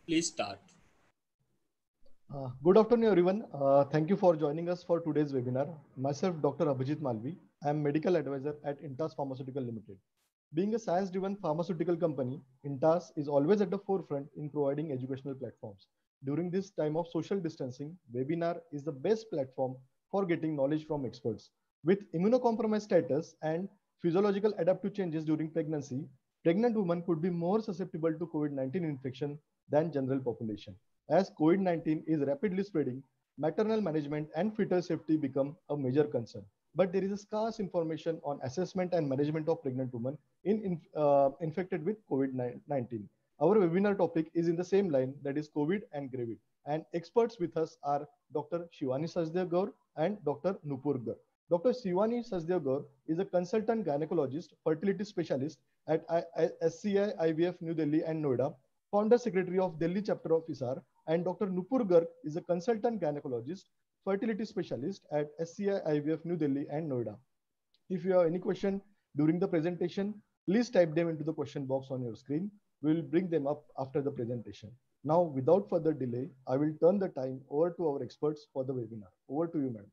Please start. Good afternoon, everyone. Thank you for joining us for today's webinar. Myself, Dr. Abhijit Malvi. I am medical advisor at Intas Pharmaceutical Limited. Being a science-driven pharmaceutical company, Intas is always at the forefront in providing educational platforms. During this time of social distancing, webinar is the best platform for getting knowledge from experts. With immunocompromised status and physiological adaptive changes during pregnancy, pregnant women could be more susceptible to COVID-19 infection than general population. As COVID-19 is rapidly spreading, maternal management and fetal safety become a major concern. But there is a scarce information on assessment and management of pregnant women infected with COVID-19. Our webinar topic is in the same line, that is COVID and Gravid. And experts with us are Dr. Shivani Sachdev Gaur and Dr. Nupur Gaur. Dr. Shivani Sachdev Gaur is a consultant gynecologist, fertility specialist at SCI IVF New Delhi and Noida, founder secretary of Delhi chapter of ISAR, and Dr. Nupur Garg is a consultant gynecologist, fertility specialist at SCI IVF New Delhi and Noida. If you have any question during the presentation, please type them into the question box on your screen. We will bring them up after the presentation. Now, without further delay, I will turn the time over to our experts for the webinar. Over to you, madam.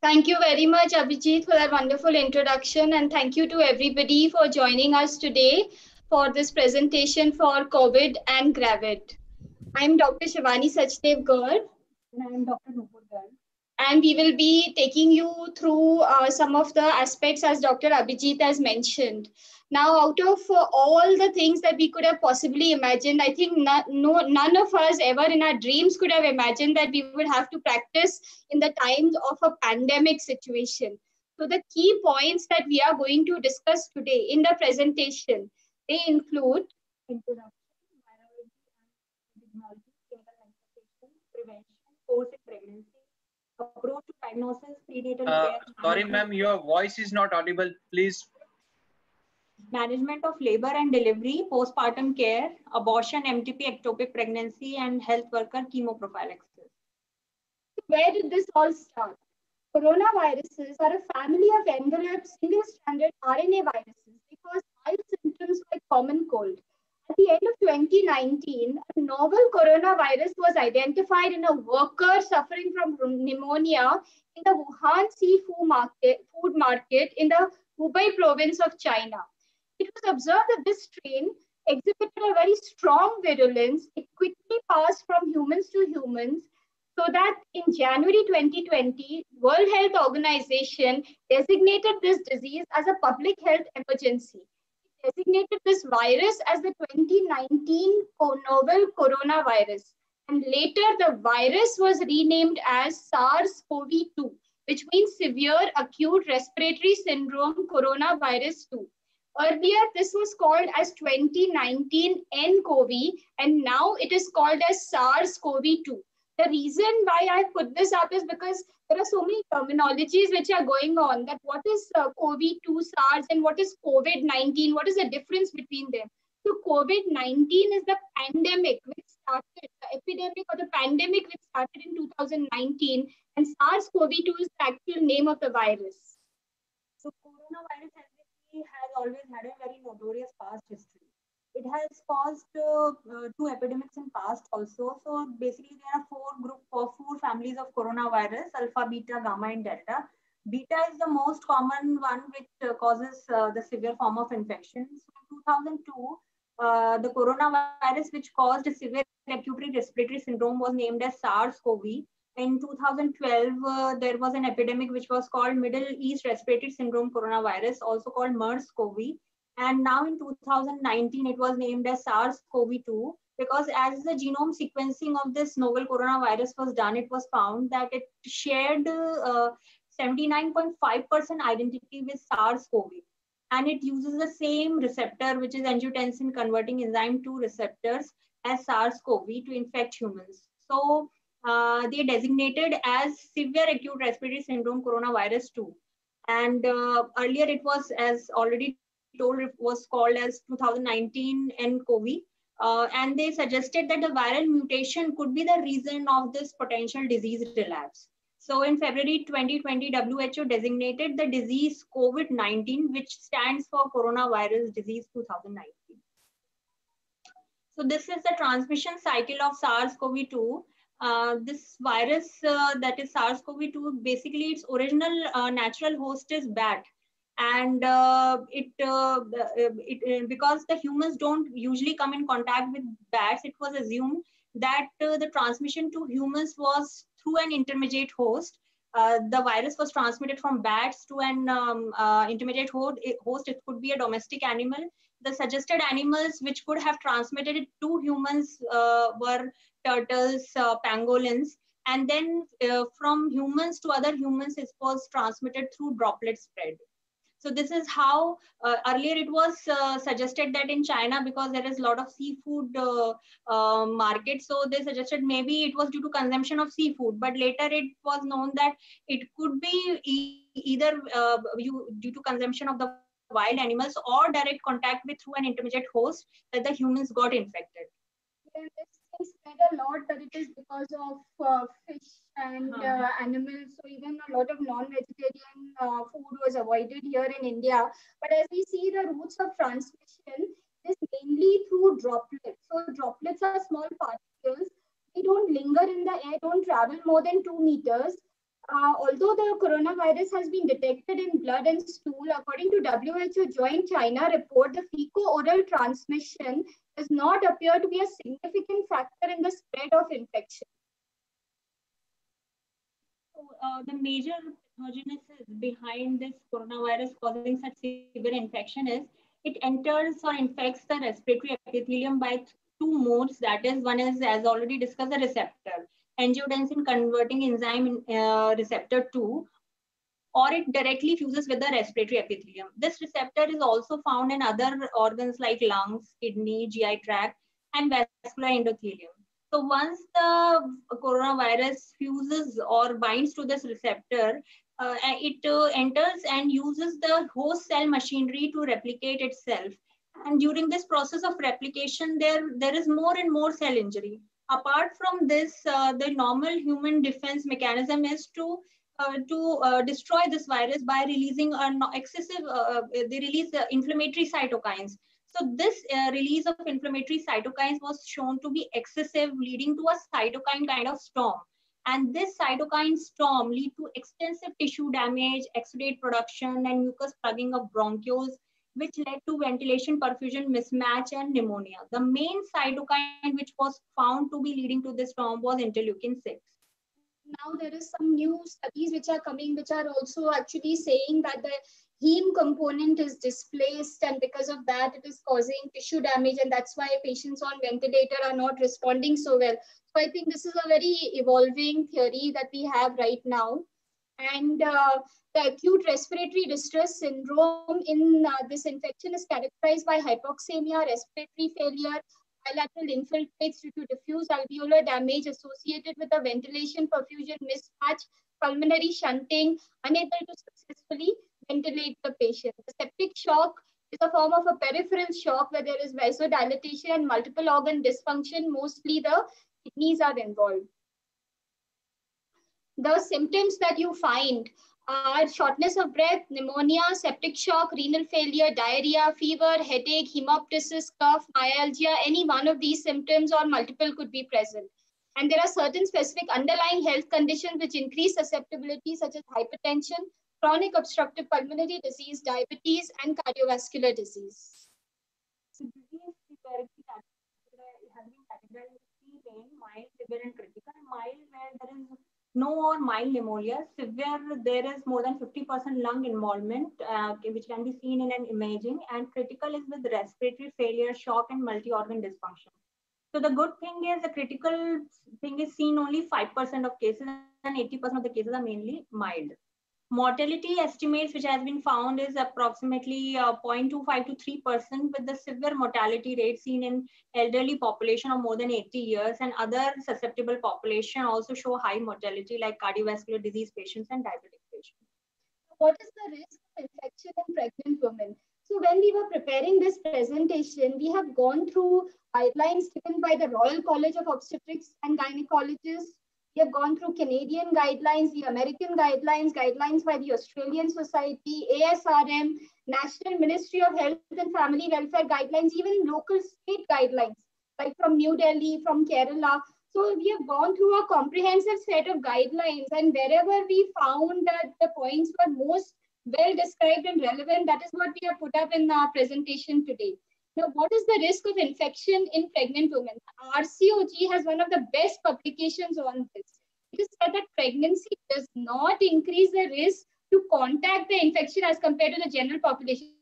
Thank you very much, Abhijit, for that wonderful introduction. And thank you to everybody for joining us today for this presentation for COVID and Gravid. I'm Dr. Shivani Sachdev Gaur. And I'm Dr. Nupur Garg. And we will be taking you through some of the aspects as Dr. Abhijit has mentioned. Now, out of all the things that we could have possibly imagined, I think none of us ever in our dreams could have imagined that we would have to practice in the times of a pandemic situation. So the key points that we are going to discuss today in the presentation, they include introduction, virology and epidemiology, clinical manifestation, prevention, course in pregnancy, approach to diagnosis, prenatal care. Sorry, ma'am, your voice is not audible. Please. Management of labor and delivery, postpartum care, abortion, MTP, ectopic pregnancy, and health worker chemoprophylaxis. Where did this all start? Coronaviruses are a family of enveloped single-stranded RNA viruses. They cause mild symptoms like common cold. At the end of 2019, a novel coronavirus was identified in a worker suffering from pneumonia in the Wuhan food market in the Hubei province of China. It was observed that this strain exhibited a very strong virulence. It quickly passed from humans to humans, so that in January 2020, World Health Organization designated this disease as a public health emergency. It designated this virus as the 2019 novel coronavirus. And later, the virus was renamed as SARS-CoV-2, which means Severe Acute Respiratory Syndrome Coronavirus 2. Earlier, this was called as 2019 nCoV, and now it is called as SARS-CoV-2. The reason why I put this up is because there are so many terminologies which are going on, that what is COVID-2, SARS, and what is COVID-19, what is the difference between them? So COVID-19 is the pandemic which started, the epidemic or the pandemic which started in 2019, and SARS-CoV-2 is the actual name of the virus. So coronavirus has always had a very notorious past history. It has caused two epidemics in past also. So basically there are four families of coronavirus: alpha, beta, gamma, and delta. Beta is the most common one which causes the severe form of infection. So in 2002, the coronavirus which caused a severe acute respiratory syndrome was named as SARS-CoV. In 2012, there was an epidemic which was called Middle East Respiratory Syndrome Coronavirus, also called MERS-CoV. And now in 2019, it was named as SARS-CoV-2, because as the genome sequencing of this novel coronavirus was done, it was found that it shared 79.5% identity with SARS-CoV. And it uses the same receptor, which is angiotensin converting enzyme 2 receptors, as SARS-CoV to infect humans. So they designated as Severe Acute Respiratory Syndrome Coronavirus 2. And earlier it was, as already told, it was called as 2019 nCoV. And they suggested that the viral mutation could be the reason of this potential disease relapse. So in February 2020, WHO designated the disease COVID-19, which stands for Coronavirus Disease 2019. So this is the transmission cycle of SARS-CoV-2. This virus, that is SARS-CoV-2, basically its original natural host is bat. And because the humans don't usually come in contact with bats, it was assumed that the transmission to humans was through an intermediate host. The virus was transmitted from bats to an intermediate host. It could be a domestic animal. The suggested animals which could have transmitted it to humans were turtles, pangolins, and then from humans to other humans, it was transmitted through droplet spread. So this is how earlier it was suggested that in China, because there is a lot of seafood market, so they suggested maybe it was due to consumption of seafood. But later it was known that it could be either due to consumption of the wild animals or direct contact with through an intermediate host that the humans got infected. And this thing spread a lot that it is because of fish and animals. So even a lot of non-vegetarian food was avoided here in India. But as we see, the routes of transmission is mainly through droplets. So droplets are small particles. They don't linger in the air, don't travel more than 2 meters. Although the coronavirus has been detected in blood and stool, according to WHO Joint China report, the fecal-oral transmission does not appear to be a significant factor in the spread of infection. So the major pathogenesis behind this coronavirus causing such severe infection is it enters or infects the respiratory epithelium by two modes. That is, one is, as already discussed, the receptor, angiotensin converting enzyme receptor 2, or it directly fuses with the respiratory epithelium. This receptor is also found in other organs like lungs, kidney, GI tract, and vascular endothelium. So once the coronavirus fuses or binds to this receptor, it enters and uses the host cell machinery to replicate itself. And during this process of replication, there is more and more cell injury. Apart from this, the normal human defense mechanism is to destroy this virus by releasing excessive, they release inflammatory cytokines. So this release of inflammatory cytokines was shown to be excessive, leading to a cytokine kind of storm. And this cytokine storm lead to extensive tissue damage, exudate production, and mucus plugging of bronchioles, which led to ventilation perfusion mismatch and pneumonia. The main cytokine which was found to be leading to this storm was interleukin 6. Now there is some new studies which are coming, which are also actually saying that the heme component is displaced, and because of that it is causing tissue damage, and that's why patients on ventilator are not responding so well. So I think this is a very evolving theory that we have right now. And the acute respiratory distress syndrome in this infection is characterized by hypoxemia, respiratory failure, bilateral infiltrates due to diffuse alveolar damage associated with a ventilation perfusion mismatch, pulmonary shunting, unable to successfully ventilate the patient. The septic shock is a form of a peripheral shock where there is vasodilatation and multiple organ dysfunction. Mostly the kidneys are involved. The symptoms that you find are shortness of breath, pneumonia, septic shock, renal failure, diarrhea, fever, headache, hemoptysis, cough, myalgia. Any one of these symptoms or multiple could be present. And there are certain specific underlying health conditions which increase susceptibility, such as hypertension, chronic obstructive pulmonary disease, diabetes, and cardiovascular disease. So disease severity has been categorized into 3 main: mild, severe, and critical. Mild, where there is no or mild pneumonia. Severe, there is more than 50% lung involvement, which can be seen in an imaging. And critical is with respiratory failure, shock, and multi-organ dysfunction. So the good thing is the critical thing is seen only 5% of cases, and 80% of the cases are mainly mild. Mortality estimates which has been found is approximately 0.25 to 3%, with the severe mortality rate seen in elderly population of more than 80 years, and other susceptible population also show high mortality like cardiovascular disease patients and diabetic patients. What is the risk of infection in pregnant women? So when we were preparing this presentation, we have gone through guidelines given by the Royal College of Obstetrics and Gynecologists. We have gone through Canadian guidelines, the American guidelines, guidelines by the Australian Society, ASRM, National Ministry of Health and Family Welfare guidelines, even local state guidelines like from New Delhi, from Kerala. So we have gone through a comprehensive set of guidelines, and wherever we found that the points were most well described and relevant, that is what we have put up in our presentation today. Now, what is the risk of infection in pregnant women? RCOG has one of the best publications on this. It is said that pregnancy does not increase the risk to contact the infection as compared to the general population.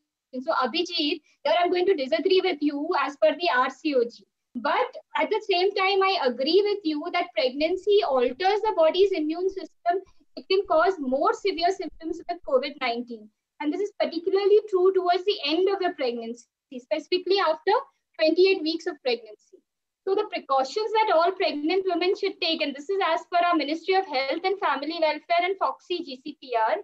So, Abhijit, here I'm going to disagree with you as per the RCOG. But at the same time, I agree with you that pregnancy alters the body's immune system. It can cause more severe symptoms with COVID-19. And this is particularly true towards the end of the pregnancy, specifically after 28 weeks of pregnancy. So the precautions that all pregnant women should take, and this is as per our Ministry of Health and Family Welfare and FOXI GCPR,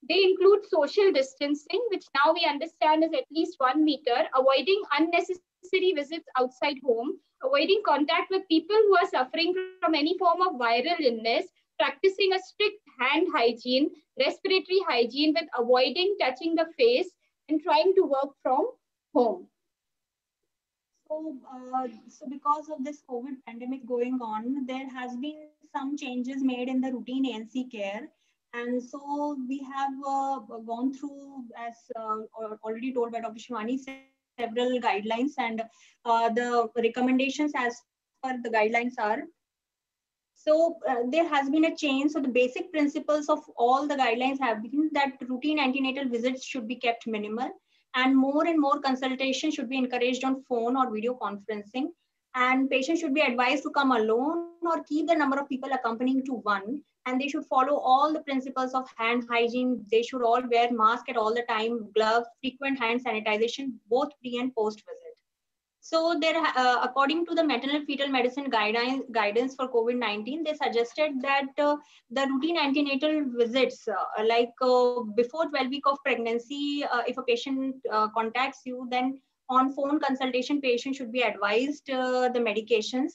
they include social distancing, which now we understand is at least 1 meter, avoiding unnecessary visits outside home, avoiding contact with people who are suffering from any form of viral illness, practicing a strict hand hygiene, respiratory hygiene with avoiding touching the face, and trying to work from home. So because of this COVID pandemic going on, there has been some changes made in the routine ANC care. And so we have gone through, as already told by Dr. Shivani, several guidelines, and the recommendations as per the guidelines are. So there has been a change. So the basic principles of all the guidelines have been that routine antenatal visits should be kept minimal, and more consultation should be encouraged on phone or video conferencing. And patients should be advised to come alone or keep the number of people accompanying to one. And they should follow all the principles of hand hygiene. They should all wear mask at all the time, gloves, frequent hand sanitization, both pre and post visit. So there, according to the maternal fetal medicine guidance for COVID-19, they suggested that the routine antenatal visits, before 12 weeks of pregnancy, if a patient contacts you, then on phone consultation, patient should be advised the medications.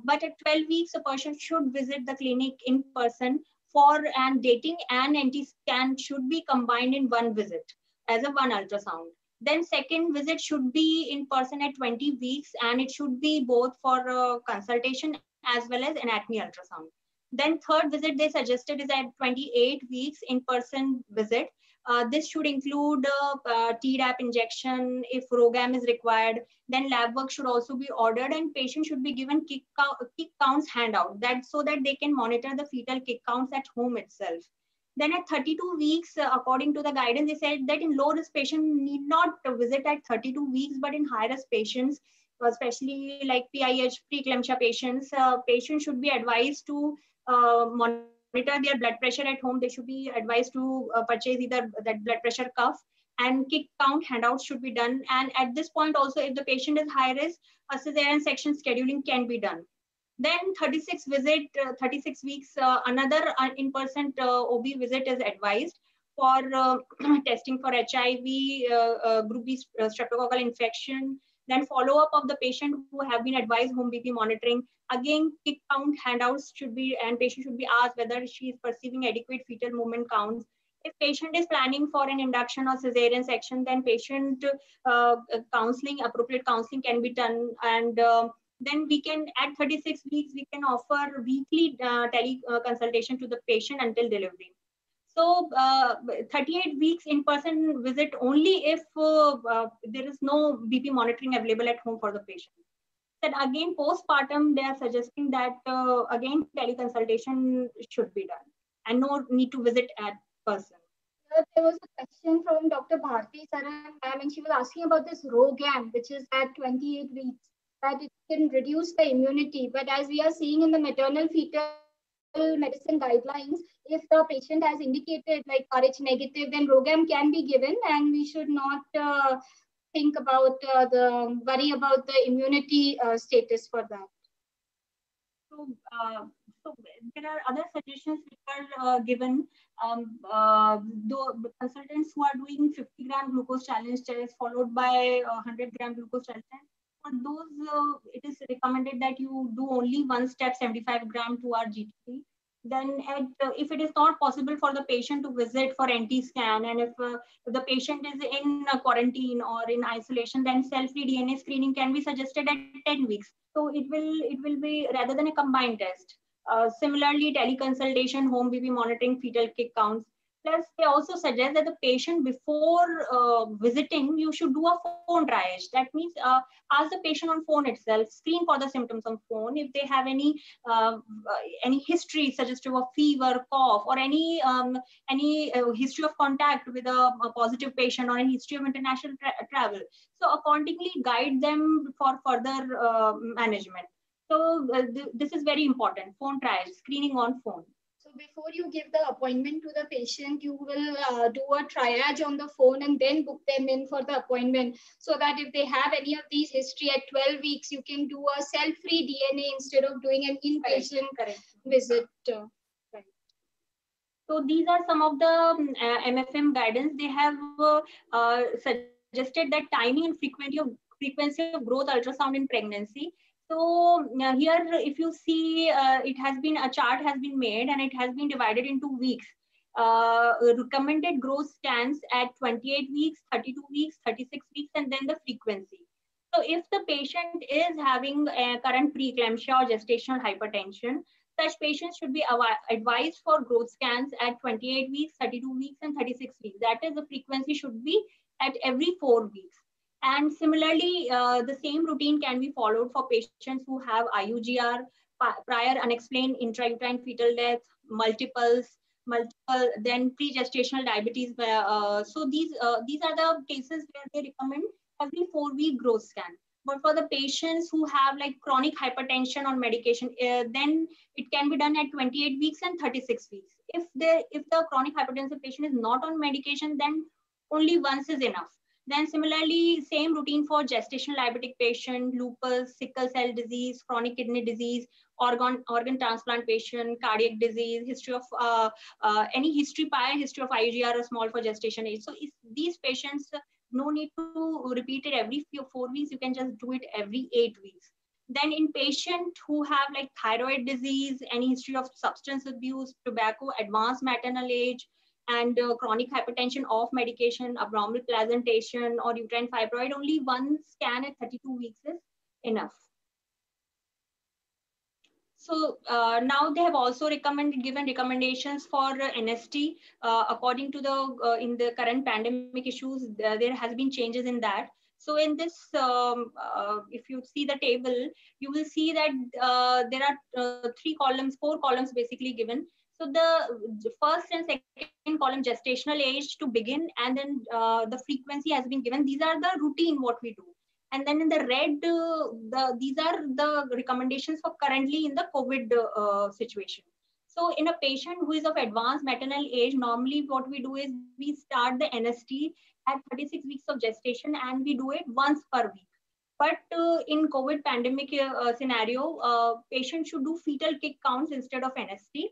But at 12 weeks, a person should visit the clinic in person and dating and anti-scan should be combined in one visit as a one ultrasound. Then second visit should be in person at 20 weeks, and it should be both for consultation as well as anatomy ultrasound. Then third visit they suggested is at 28 weeks in-person visit. This should include Tdap injection if ROGAM is required. Then lab work should also be ordered, and patient should be given kick counts handout, that so that they can monitor the fetal kick counts at home itself. Then at 32 weeks, according to the guidance, they said that in low-risk patients need not visit at 32 weeks, but in high-risk patients, especially like PIH, preeclampsia patients, patients should be advised to monitor their blood pressure at home. They should be advised to purchase either that blood pressure cuff, and kick count handouts should be done. And at this point also, if the patient is high-risk, a cesarean section scheduling can be done. Then 36 weeks, another in-person OB visit is advised for testing for HIV, group B streptococcal infection, then follow-up of the patient who have been advised home BP monitoring. Again, kick count handouts should be, and patient should be asked whether she is perceiving adequate fetal movement counts. If patient is planning for an induction or cesarean section, then patient counseling, appropriate counseling can be done. And then we can, at 36 weeks, we can offer weekly tele consultation to the patient until delivery. So 38 weeks in-person visit only if there is no BP monitoring available at home for the patient. Then again, postpartum, they are suggesting that again, teleconsultation should be done and no need to visit at person. There was a question from Dr. Bharti Saran, and she was asking about this ROGAM, which is at 28 weeks, that it can reduce the immunity. But as we are seeing in the maternal fetal medicine guidelines, if the patient has indicated like RH negative, then ROGAM can be given, and we should not think about worry about the immunity status for that. So there are other suggestions which are given. The consultants who are doing 50-gram glucose challenge test followed by 100-gram glucose challenge test, for those, it is recommended that you do only one step 75 gram to our GTP. Then if it is not possible for the patient to visit for NT scan, and if the patient is in quarantine or in isolation, then cell-free DNA screening can be suggested at 10 weeks. So it will be rather than a combined test. Similarly, teleconsultation, home BP monitoring, fetal kick counts. Plus, they also suggest that the patient before visiting, you should do a phone triage. That means ask the patient on phone itself, screen for the symptoms on phone. If they have any history suggestive of fever, cough, or any history of contact with a positive patient or any history of international travel. So accordingly, guide them for further management. So this is very important. Phone triage, screening on phone. So before you give the appointment to the patient, you will do a triage on the phone and then book them in for the appointment, so that if they have any of these history at 12 weeks, you can do a cell-free DNA instead of doing an inpatient visit. Right. So these are some of the MFM guidance. They have suggested that timing and frequency of growth ultrasound in pregnancy. So here, if you see, a chart has been made and it has been divided into weeks. Recommended growth scans at 28 weeks, 32 weeks, 36 weeks, and then the frequency. So if the patient is having a current preeclampsia or gestational hypertension, such patients should be advised for growth scans at 28 weeks, 32 weeks, and 36 weeks. That is, the frequency should be at every 4 weeks. And similarly, the same routine can be followed for patients who have IUGR, prior unexplained intrauterine fetal death, multiple, then pre-gestational diabetes. So these are the cases where they recommend every 4-week growth scan. But for the patients who have like chronic hypertension on medication, then it can be done at 28 weeks and 36 weeks. If the chronic hypertensive patient is not on medication, then only once is enough. Then similarly, same routine for gestational diabetic patient, lupus, sickle cell disease, chronic kidney disease, organ transplant patient, cardiac disease, history of any history, prior history of IUGR or small for gestation age. So if these patients, no need to repeat it every 4 weeks, you can just do it every 8 weeks. Then in patient who have like thyroid disease, any history of substance abuse, tobacco, advanced maternal age, and chronic hypertension off medication, abdominal placentation, or uterine fibroid, only one scan at 32 weeks is enough. So now they have also given recommendations for NST according to the in the current pandemic issues. There has been changes in that. So in this, if you see the table, you will see that there are 4 columns basically given. So the first and second column, gestational age to begin, and then the frequency has been given. These are the routine what we do. And then in the red, these are the recommendations for currently in the COVID situation. So in a patient who is of advanced maternal age, normally what we do is we start the NST at 36 weeks of gestation, and we do it once per week. But in COVID pandemic scenario, patients should do fetal kick counts instead of NST.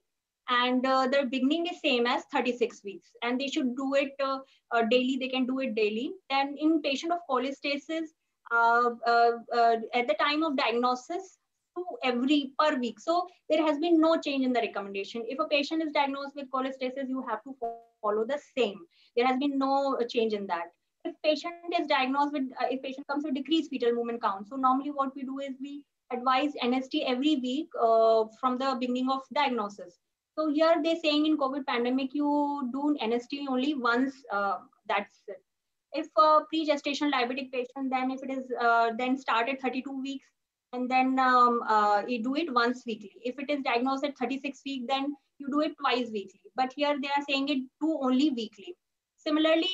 And the beginning is same as 36 weeks. And they should do it daily. They can do it daily. And in patient of cholestasis, at the time of diagnosis, per week. So there has been no change in the recommendation. If a patient is diagnosed with cholestasis, you have to follow the same. There has been no change in that. If patient is diagnosed with, if patient comes with decreased fetal movement count, so normally what we do is we advise NST every week from the beginning of diagnosis. So here they're saying in COVID pandemic, you do NST only once, that's it. If a pre-gestational diabetic patient, then if it is then start at 32 weeks, and then you do it once weekly. If it is diagnosed at 36 weeks, then you do it twice weekly. But here they are saying it do only weekly. Similarly,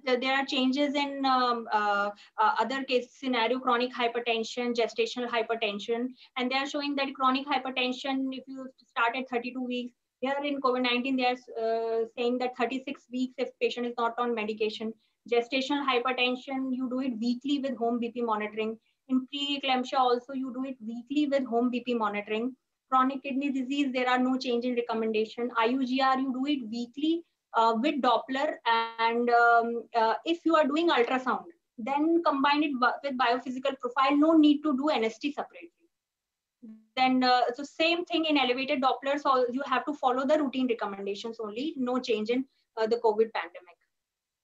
there are changes in other case scenario, chronic hypertension, gestational hypertension, and they are showing that chronic hypertension, if you start at 32 weeks, here in COVID-19, they are saying that 36 weeks if patient is not on medication. Gestational hypertension, you do it weekly with home BP monitoring. In preeclampsia also, you do it weekly with home BP monitoring. Chronic kidney disease, there are no change in recommendation. IUGR, you do it weekly with Doppler. And if you are doing ultrasound, then combine it with biophysical profile. No need to do NST separately. Then so same thing in elevated Doppler. So you have to follow the routine recommendations only. No change in the COVID pandemic.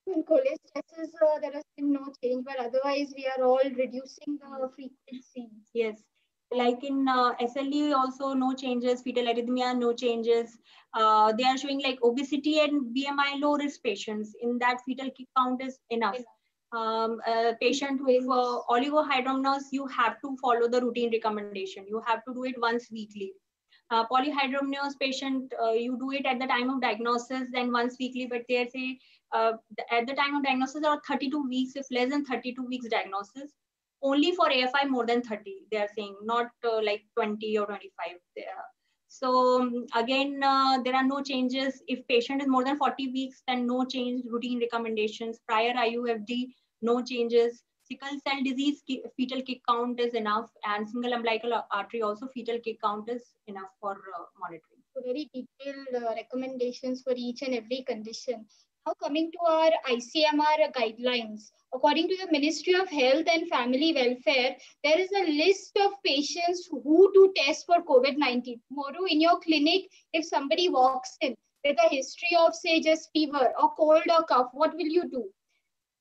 In cholecystitis, there has been no change, but otherwise we are all reducing the frequency. Yes, like in SLE also no changes, fetal arrhythmia no changes. They are showing like obesity and BMI low risk patients. In that fetal kick count is enough. Patient with oligohydramnios, you have to follow the routine recommendation. You have to do it once weekly. Polyhydramnios patient, you do it at the time of diagnosis, then once weekly, but they say at the time of diagnosis or 32 weeks, if less than 32 weeks diagnosis, only for AFI more than 30, they are saying, not like 20 or 25. So again, there are no changes. If patient is more than 40 weeks, then no change, routine recommendations. Prior IUFD, no changes. Sickle cell disease, fetal kick count is enough, and single umbilical artery also fetal kick count is enough for monitoring. So very detailed recommendations for each and every condition. Now coming to our ICMR guidelines. According to the Ministry of Health and Family Welfare, there is a list of patients who to test for COVID-19. Tomorrow in your clinic, if somebody walks in with a history of say just fever or cold or cough, what will you do?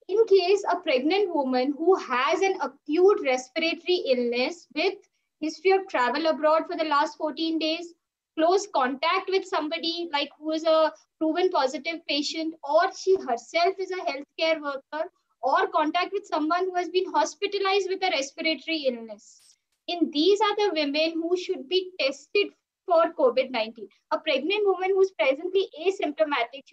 In case a pregnant woman who has an acute respiratory illness with history of travel abroad for the last 14 days, close contact with somebody like who is a proven positive patient, or she herself is a healthcare worker, or contact with someone who has been hospitalized with a respiratory illness. These are the women who should be tested for COVID-19. A pregnant woman who is presently asymptomatic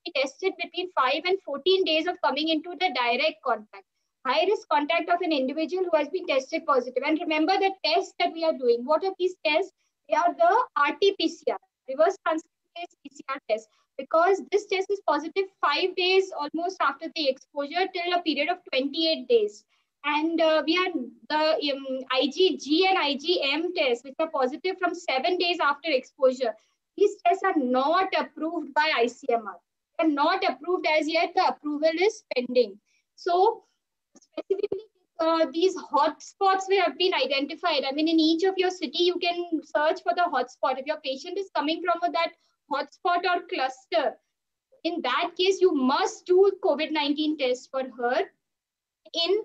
be tested between 5 and 14 days of coming into the direct contact. High risk contact of an individual who has been tested positive. And remember the tests that we are doing. What are these tests? They are the RT-PCR, reverse transcriptase PCR test. Because this test is positive 5 days almost after the exposure till a period of 28 days. And we are the IgG and IgM tests, which are positive from 7 days after exposure. These tests are not approved by ICMR. Are not approved as yet. The approval is pending. So specifically, these hotspots have been identified. I mean, in each of your city, you can search for the hotspot. If your patient is coming from that hotspot or cluster, in that case, you must do COVID-19 test for her. In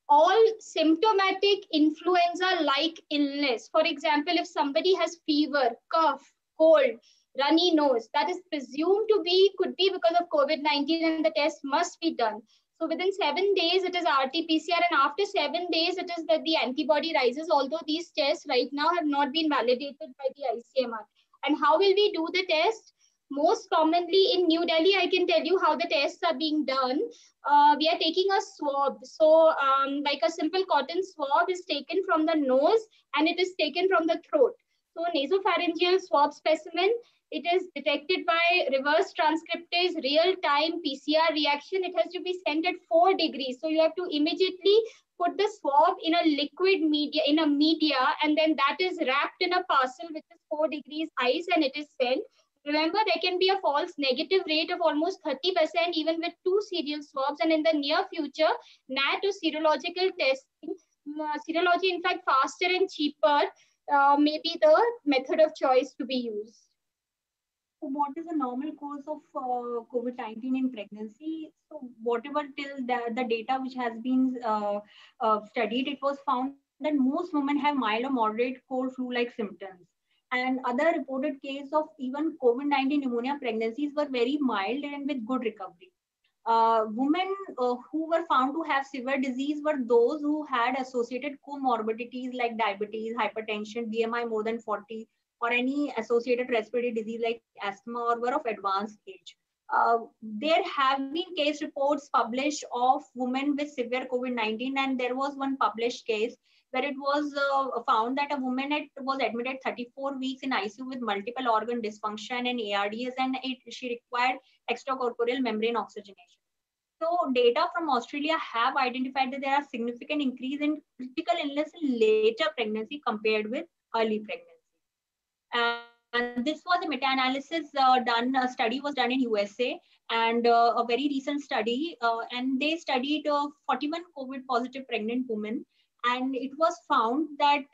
all symptomatic influenza-like illness, for example, if somebody has fever, cough, cold, runny nose, that is presumed to be, could be because of COVID-19, and the test must be done. So within 7 days, it is RT-PCR, and after 7 days, it is that the antibody rises, although these tests right now have not been validated by the ICMR. And how will we do the test? Most commonly in New Delhi, I can tell you how the tests are being done. We are taking a swab. So like a simple cotton swab is taken from the nose and it is taken from the throat. So nasopharyngeal swab specimen, it is detected by reverse transcriptase real-time PCR reaction. It has to be sent at 4 degrees. So you have to immediately put the swab in a liquid media, and then that is wrapped in a parcel which is 4 degrees ice, and it is sent. Remember, there can be a false negative rate of almost 30% even with 2 serial swabs. And in the near future, NAT or serological testing, serology, in fact, faster and cheaper, may be the method of choice to be used. So what is the normal course of COVID-19 in pregnancy? So whatever till the data which has been studied, it was found that most women have mild or moderate cold flu-like symptoms. And other reported case of even COVID-19 pneumonia pregnancies were very mild and with good recovery. Women who were found to have severe disease were those who had associated comorbidities like diabetes, hypertension, BMI more than 40, or any associated respiratory disease like asthma, or were of advanced age. There have been case reports published of women with severe COVID-19, and there was one published case where it was found that a woman was admitted 34 weeks in ICU with multiple organ dysfunction and ARDS, and she required extracorporeal membrane oxygenation. So data from Australia have identified that there are significant increase in critical illness in later pregnancy compared with early pregnancy. And this was a meta-analysis done, a study was done in USA, and a very recent study, and they studied 41 COVID positive pregnant women, And it was found that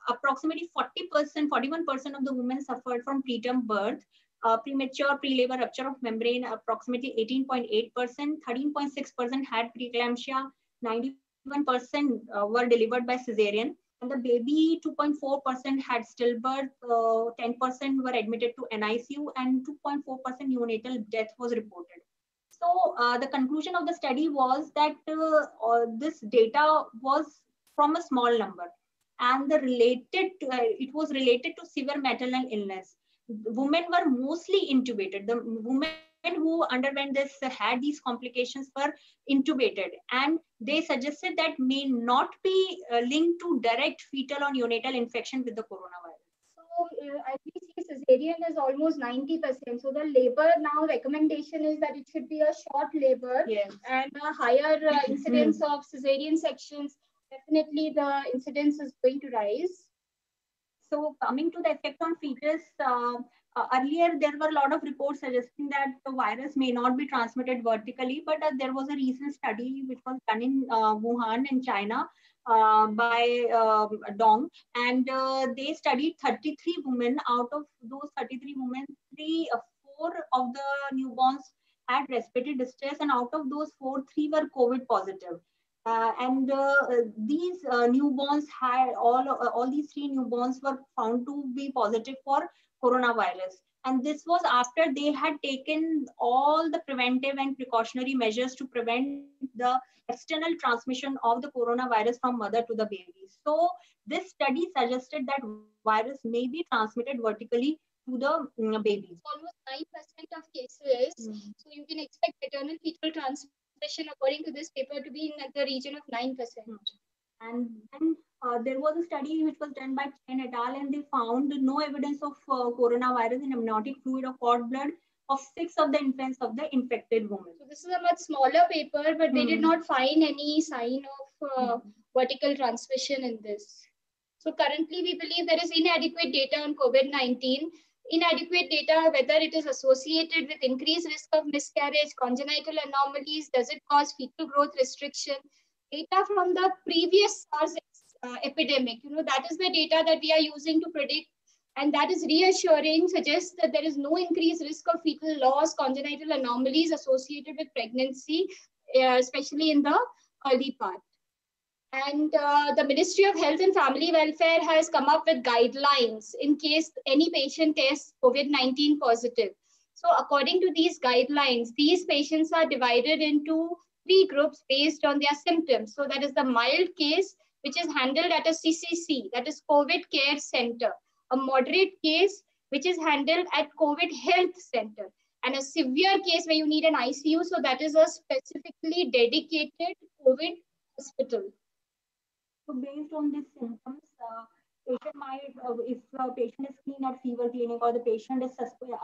approximately 40%, 41% of the women suffered from preterm birth, premature pre-labor rupture of membrane, approximately 18.8%, 13.6% had preeclampsia, 91% were delivered by cesarean, and the baby 2.4% had stillbirth, 10% were admitted to NICU, and 2.4% neonatal death was reported. So the conclusion of the study was that this data was from a small number, and it was related to severe maternal illness. Women were mostly intubated. The women who underwent this had these complications were intubated, and they suggested that may not be linked to direct fetal or neonatal infection with the coronavirus. So as we see, cesarean is almost 90%. So the labor now recommendation is that it should be a short labor, Yes. and a higher incidence of cesarean sections. Definitely the incidence is going to rise. So coming to the effect on fetus, earlier there were a lot of reports suggesting that the virus may not be transmitted vertically, but there was a recent study which was done in Wuhan in China by Dong, and they studied 33 women. Out of those 33 women, 4 of the newborns had respiratory distress, and out of those 4, 3 were COVID positive. And these newborns had all these 3 newborns were found to be positive for coronavirus. And this was after they had taken all the preventive and precautionary measures to prevent the external transmission of the coronavirus from mother to the baby. So this study suggested that virus may be transmitted vertically to the babies. Almost 9% of cases. So you can expect maternal fetal transmission, according to this paper, to be in the region of 9%. And then there was a study which was done by Chen et al., and they found no evidence of coronavirus in amniotic fluid or cord blood of 6 of the infants of the infected women. So this is a much smaller paper, but they did not find any sign of vertical transmission in this. So currently we believe there is inadequate data on COVID-19. Inadequate data, whether it is associated with increased risk of miscarriage, congenital anomalies, does it cause fetal growth restriction? Data from the previous SARS epidemic, that is the data that we are using to predict, and that is reassuring, suggests that there is no increased risk of fetal loss, congenital anomalies associated with pregnancy, especially in the early part. And the Ministry of Health and Family Welfare has come up with guidelines in case any patient tests COVID-19 positive. So according to these guidelines, these patients are divided into 3 groups based on their symptoms. So that is the mild case, which is handled at a CCC, that is COVID Care Center. A moderate case, which is handled at COVID Health Center. And a severe case where you need an ICU, so that is a specifically dedicated COVID hospital. So based on these symptoms, patient might, if a patient is seen at fever clinic, or the patient is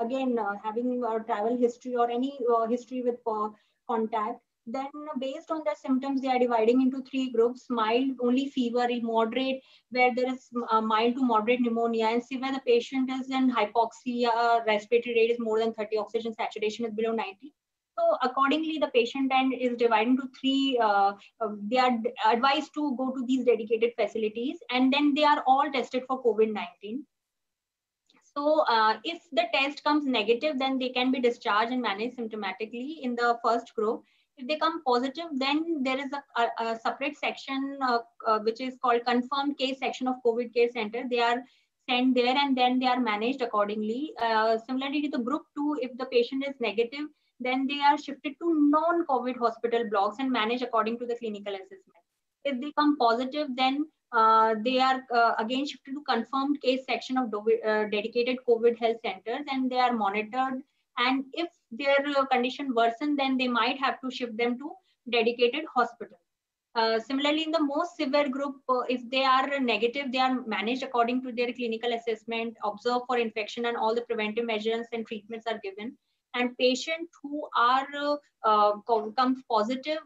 again having a travel history or any history with contact, then based on their symptoms, they are dividing into 3 groups: mild, only fever; moderate, where there is mild to moderate pneumonia; and severe, the patient is in hypoxia, respiratory rate is more than 30, oxygen saturation is below 90. So accordingly, the patient end is divided into 3. They are advised to go to these dedicated facilities, and then they are all tested for COVID-19. So if the test comes negative, then they can be discharged and managed symptomatically in the first group. If they come positive, then there is a separate section which is called confirmed case section of COVID Care Center. They are sent there, and then they are managed accordingly. Similarly to the group 2, if the patient is negative, then they are shifted to non-COVID hospital blocks and managed according to the clinical assessment. If they come positive, then they are again shifted to confirmed case section of dedicated COVID health centers, and they are monitored. And if their condition worsen, then they might have to shift them to dedicated hospital. Similarly, in the most severe group, if they are negative, they are managed according to their clinical assessment, observed for infection, and all the preventive measures and treatments are given. And patients who are comes positive,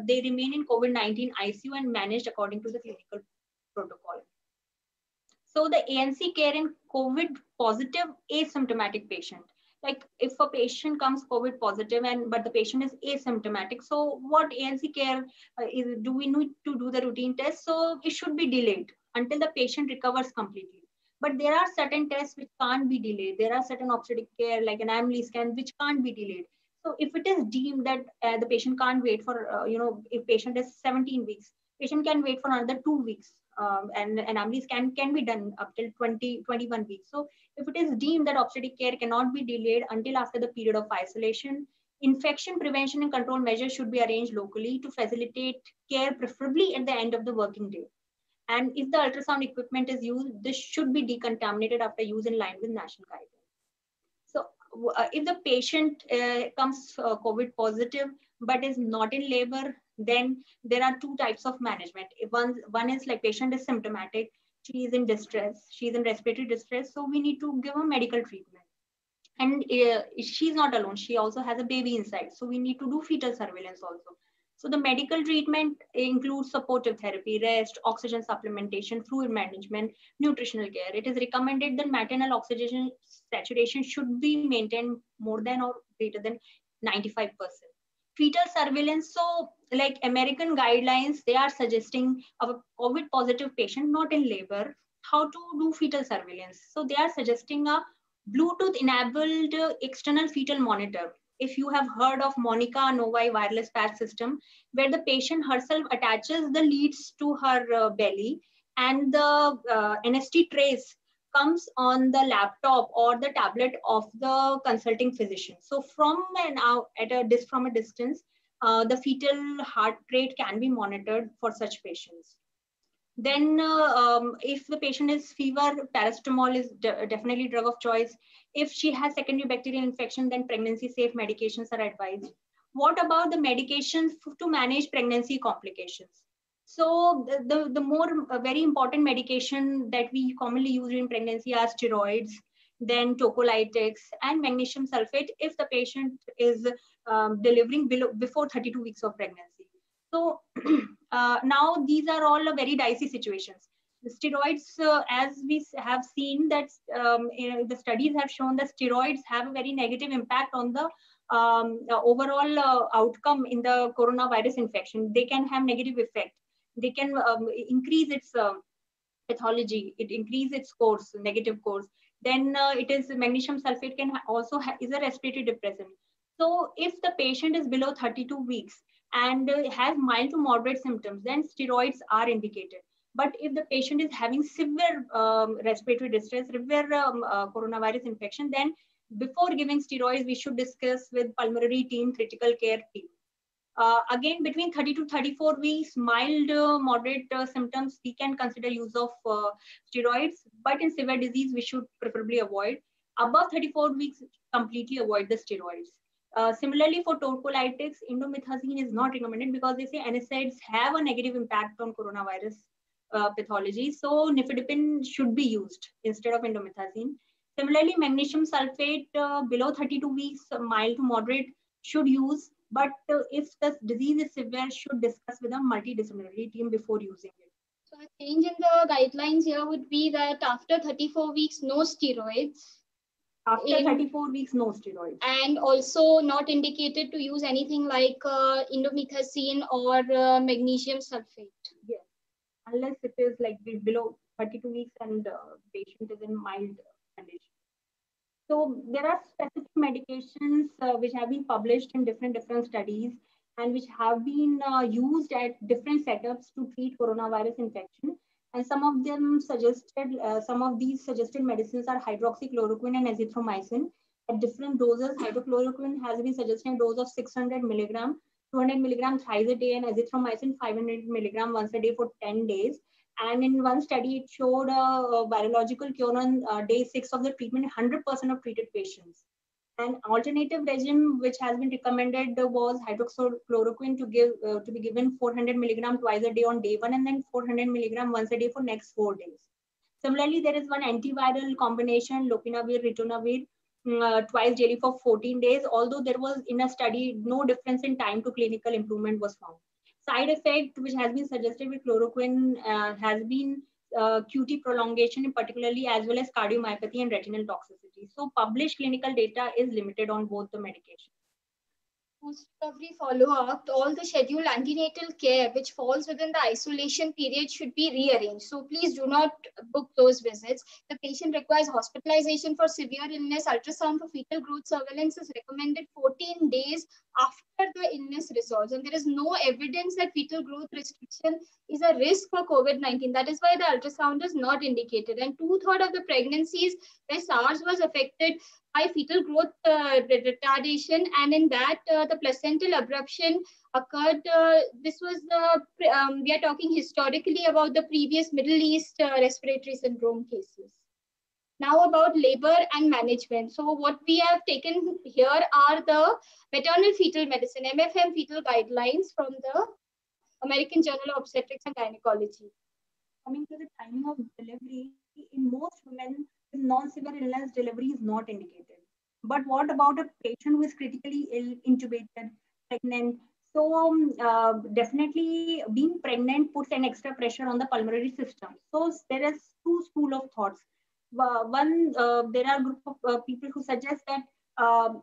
they remain in COVID-19 ICU and managed according to the clinical protocol. So the ANC care in COVID positive asymptomatic patient. Like if a patient comes COVID positive but the patient is asymptomatic, so what ANC care do we need to do the routine test? So it should be delayed until the patient recovers completely. But there are certain tests which can't be delayed. There are certain obstetric care like an AMLI scan which can't be delayed. So if it is deemed that the patient can't wait for, if patient is 17 weeks, patient can wait for another 2 weeks. And an AMLI scan can be done up till 21 weeks. So if it is deemed that obstetric care cannot be delayed until after the period of isolation, infection prevention and control measures should be arranged locally to facilitate care, preferably at the end of the working day. And if the ultrasound equipment is used, this should be decontaminated after use in line with national guidelines. So if the patient comes COVID positive but is not in labor, then there are two types of management. One is like patient is symptomatic, she is in distress, she is in respiratory distress, so we need to give her medical treatment. And she's not alone, she also has a baby inside, so we need to do fetal surveillance also. So the medical treatment includes supportive therapy, rest, oxygen supplementation, fluid management, nutritional care. It is recommended that maternal oxygen saturation should be maintained more than or greater than 95%. Fetal surveillance, so like American guidelines, they are suggesting of a COVID positive patient not in labor, how to do fetal surveillance. So they are suggesting a Bluetooth enabled external fetal monitor. If you have heard of Monica Novi wireless patch system, where the patient herself attaches the leads to her belly and the NST trace comes on the laptop or the tablet of the consulting physician. So from a distance, the fetal heart rate can be monitored for such patients. Then if the patient is fever, paracetamol is definitely drug of choice. If she has secondary bacterial infection, then pregnancy safe medications are advised. What about the medications to manage pregnancy complications? So the more very important medication that we commonly use in pregnancy are steroids, then tocolytics and magnesium sulfate if the patient is delivering before 32 weeks of pregnancy. So now these are all very dicey situations. The steroids, as we have seen that the studies have shown that steroids have a very negative impact on the overall outcome in the coronavirus infection. They can have negative effect. They can increase its pathology. It increases its course, negative course. Then it is magnesium sulfate can also is a respiratory depressant. So if the patient is below 32 weeks and has mild to moderate symptoms, then steroids are indicated. But if the patient is having severe respiratory distress, severe coronavirus infection, then before giving steroids, we should discuss with pulmonary team, critical care team. Again, between 30 to 34 weeks, mild, moderate symptoms, we can consider use of steroids, but in severe disease, we should preferably avoid. Above 34 weeks, completely avoid the steroids. Similarly, for tocolytics, indomethacin is not recommended because they say NSAIDs have a negative impact on coronavirus pathology. So nifedipine should be used instead of indomethacin. Similarly, magnesium sulfate below 32 weeks, mild to moderate, should use. But if the disease is severe, should discuss with a multidisciplinary team before using it. So a change in the guidelines here would be that after 34 weeks, no steroids. After 34 weeks, no steroids. And also not indicated to use anything like indomethacin or magnesium sulfate. Yes, unless it is like below 32 weeks and patient is in mild condition. So there are specific medications which have been published in different studies and which have been used at different setups to treat coronavirus infection. And some of them suggested, some of these suggested medicines are hydroxychloroquine and azithromycin. At different doses, hydroxychloroquine has been suggested a dose of 600 milligram, 200 milligram thrice a day, and azithromycin 500 milligram once a day for 10 days. And in one study, it showed a virological cure on day 6 of the treatment in 100% of treated patients. An alternative regimen which has been recommended was hydroxychloroquine to be given 400 milligram twice a day on day 1 and then 400 milligram once a day for next 4 days. Similarly, there is one antiviral combination, lopinavir, ritonavir, twice daily for 14 days. Although there was in a study no difference in time to clinical improvement was found. Side effect which has been suggested with chloroquine has been QT prolongation, particularly as well as cardiomyopathy and retinal toxicity. registry. So published clinical data is limited on both the medications. Post-recovery follow-up, all the scheduled antenatal care which falls within the isolation period should be rearranged. So please do not book those visits. The patient requires hospitalization for severe illness. Ultrasound for fetal growth surveillance is recommended 14 days after the illness resolves. And there is no evidence that fetal growth restriction is a risk for COVID-19. That is why the ultrasound is not indicated. And 2/3 of the pregnancies where SARS was affected by fetal growth retardation, and in that the placental abruption occurred. This was we are talking historically about the previous Middle East respiratory syndrome cases. Now about labor and management. So what we have taken here are the maternal fetal medicine, MFM fetal guidelines from the American Journal of Obstetrics and Gynecology. Coming to the timing of delivery, in most women with non-severe illness, delivery is not indicated. But what about a patient who is critically ill, intubated, pregnant? So definitely being pregnant puts an extra pressure on the pulmonary system. So there is two school of thoughts. One, there are a group of people who suggest that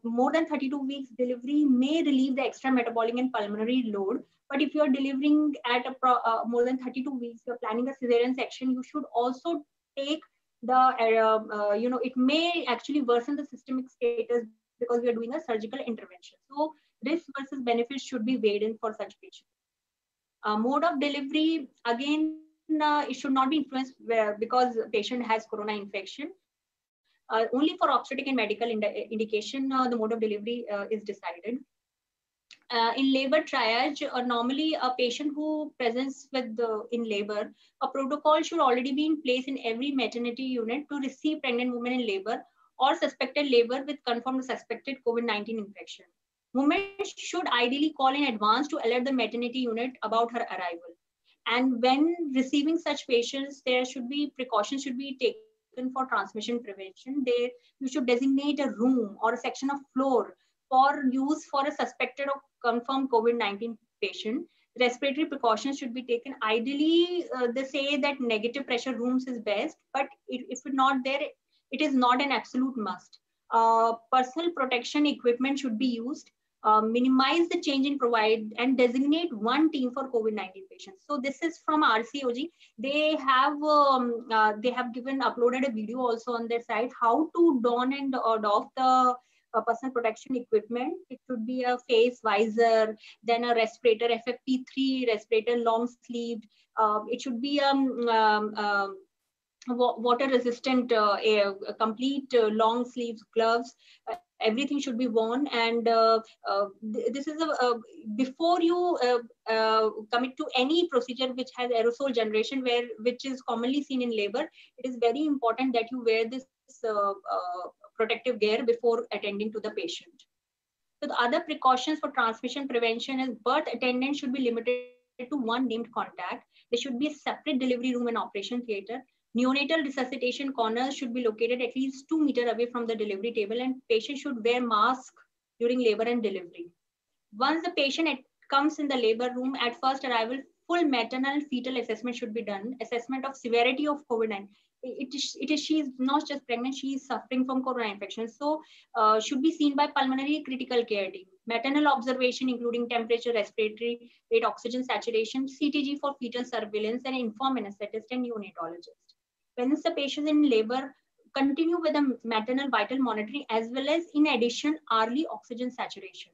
more than 32 weeks delivery may relieve the extra metabolic and pulmonary load. But if you're delivering at more than 32 weeks, you're planning a cesarean section, you should also take the, it may actually worsen the systemic status because we are doing a surgical intervention. So risk versus benefits should be weighed in for such patients. Mode of delivery, again, it should not be influenced because the patient has corona infection. Only for obstetric and medical indication, the mode of delivery is decided. In labor triage, normally a patient who presents with in labor, a protocol should already be in place in every maternity unit to receive pregnant women in labor or suspected labor with confirmed suspected COVID-19 infection. Women should ideally call in advance to alert the maternity unit about her arrival. And when receiving such patients, precautions should be taken for transmission prevention. You should designate a room or a section of floor for use for a suspected or confirmed COVID-19 patient. Respiratory precautions should be taken. Ideally, they say that negative pressure rooms is best, but if it's not there, it is not an absolute must. Personal protection equipment should be used. Minimize the change in provide and designate one team for COVID-19 patients. So this is from RCOG. They have uploaded a video also on their site how to don and doff the personal protection equipment. It should be a face visor, then a respirator, FFP3 respirator, long sleeved. It should be water resistant, complete long sleeves gloves. Everything should be worn, and this is before you commit to any procedure which has aerosol generation, which is commonly seen in labor. It is very important that you wear this protective gear before attending to the patient. So the other precautions for transmission prevention is birth attendants should be limited to one named contact. There should be a separate delivery room and operation theater. Neonatal resuscitation corners should be located at least 2 meters away from the delivery table, and patients should wear masks during labor and delivery. Once the patient comes in the labor room, at first arrival, full maternal fetal assessment should be done. Assessment of severity of COVID-19. She is not just pregnant, she is suffering from corona infection. So should be seen by pulmonary critical care team. Maternal observation, including temperature, respiratory rate, oxygen saturation, CTG for fetal surveillance, and inform anesthetist and neonatologist. When the patient is in labor, continue with the maternal vital monitoring as well as, in addition, early oxygen saturation.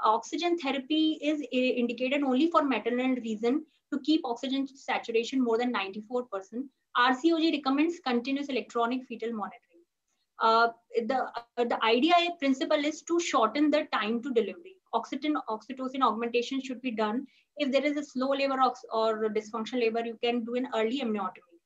Oxygen therapy is indicated only for maternal reason to keep oxygen saturation more than 94%. RCOG recommends continuous electronic fetal monitoring. The idea principle is to shorten the time to delivery. Oxytocin augmentation should be done. If there is a slow labor or dysfunctional labor, you can do an early amniotomy.